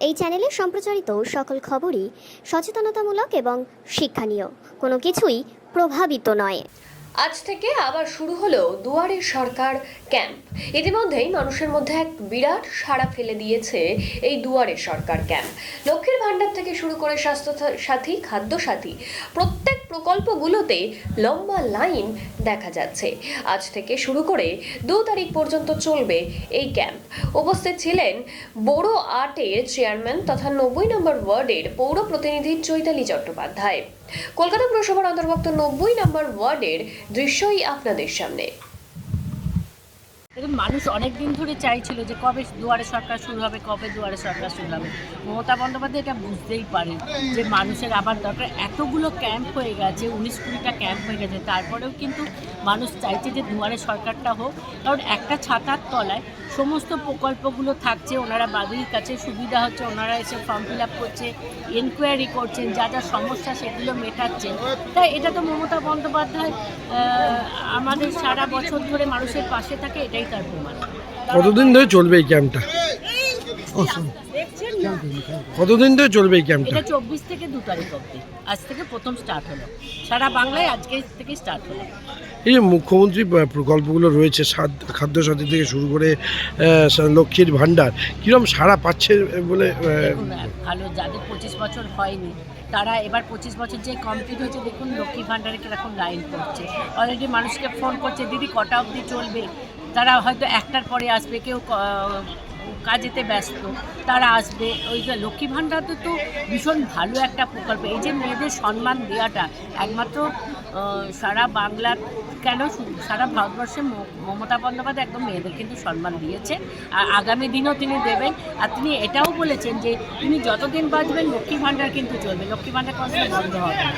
এই চ্যানেলে সম্প্রচারিত সকল খবরই সচেতনতামূলক এবং শিক্ষণীয়, কোনো কিছুই প্রভাবিত নয়। আজ থেকে আবার শুরু হলো দুয়ারে সরকার ক্যাম্প। ইতিমধ্যেই মানুষের মধ্যে এক বিরাট সাড়া ফেলে দিয়েছে এই দুয়ারে সরকার ক্যাম্প। লক্ষ্মীর ভাণ্ডার থেকে শুরু করে স্বাস্থ্য সাথী, খাদ্য সাথী, প্রত্যেক প্রকল্পগুলোতে লম্বা লাইন দেখা যাচ্ছে। আজ থেকে শুরু করে 2 তারিখ পর্যন্ত চলবে এই ক্যাম্প। উপস্থিত ছিলেন বড় আটের চেয়ারম্যান তথা 90 নম্বর ওয়ার্ডের পৌর প্রতিনিধি চৈতালি চট্টোপাধ্যায়। কলকাতা পুরসভার অন্তর্ভুক্ত 90 নম্বর ওয়ার্ডের দৃশ্যই আপনাদের সামনে। দেখুন, মানুষ অনেক দিন ধরে চাইছিল যে কবে দুয়ারে সরকার শুরু হবে, কবে দুয়ারে সরকার শুরু হবে। মমতা বন্দ্যোপাধ্যায় এটা বুঝতেই পারেন যে মানুষের আবার দরকার। এতগুলো ক্যাম্প হয়ে গেছে, 19-20টা ক্যাম্প হয়ে গেছে, তারপরেও কিন্তু মানুষ চাইছে যে দুয়ারে সরকারটা হোক। কারণ একটা ছাতার তলায় সমস্ত প্রকল্পগুলো থাকছে, ওনারা বাড়ির কাছে সুবিধা হচ্ছে, ওনারা এসে ফর্ম ফিল আপ করছে, এনকোয়ারি করছেন, যা যা সমস্যা সেগুলো মেটাচ্ছেন। তাই এটা তো মমতা বন্দ্যোপাধ্যায় আমাদের সারা বছর ধরে মানুষের পাশে থাকে, এটাই তার প্রমাণ। কতদিন ধরে চলবে এই ক্যাম্পটা? কতদিন ধরে চলবে এই ক্যাম্পটা? এটা 24 থেকে 2 তারিখ অবধি। আজ থেকে প্রথম স্টার্ট হলো, সারা বাংলায় আজকে থেকে স্টার্ট হলো। এই যে মুখ্যমন্ত্রী প্রকল্পগুলো রয়েছে, খাদ্য সাথী থেকে শুরু করে লক্ষ্মীর ভাণ্ডার, কিরকম সাড়া পাচ্ছে বলে? ভালো, যাদের 25 বছর হয়নি তারা এবার 25 বছর যে কমপ্লিট হয়েছে, দেখুন লক্ষ্মী ভাণ্ডারে কিরকম লাইন পড়ছে। অলরেডি মানুষকে ফোন করছে, দিদি কটা অবধি চলবে। তারা হয়তো 1টার পরে আসবে, কেউ কাজেতে ব্যস্ত, তারা আসবে। ওই যে লক্ষ্মী ভাণ্ডার তো ভীষণ ভালো একটা প্রকল্প। এই যে মেয়েদের সম্মান দেওয়াটা একমাত্র সারা বাংলার কেন, সারা ভারতবর্ষে মমতা বন্দ্যোপাধ্যায় একদম মেয়েদের কিন্তু সম্মান দিয়েছে, আর আগামী দিনও তিনি দেবেন। আর তিনি এটাও বলেছেন যে তিনি যতদিন বাঁচবেন লক্ষ্মী ভাণ্ডার কিন্তু চলবে, লক্ষ্মী ভাণ্ডার কোনো বন্ধ হবে না।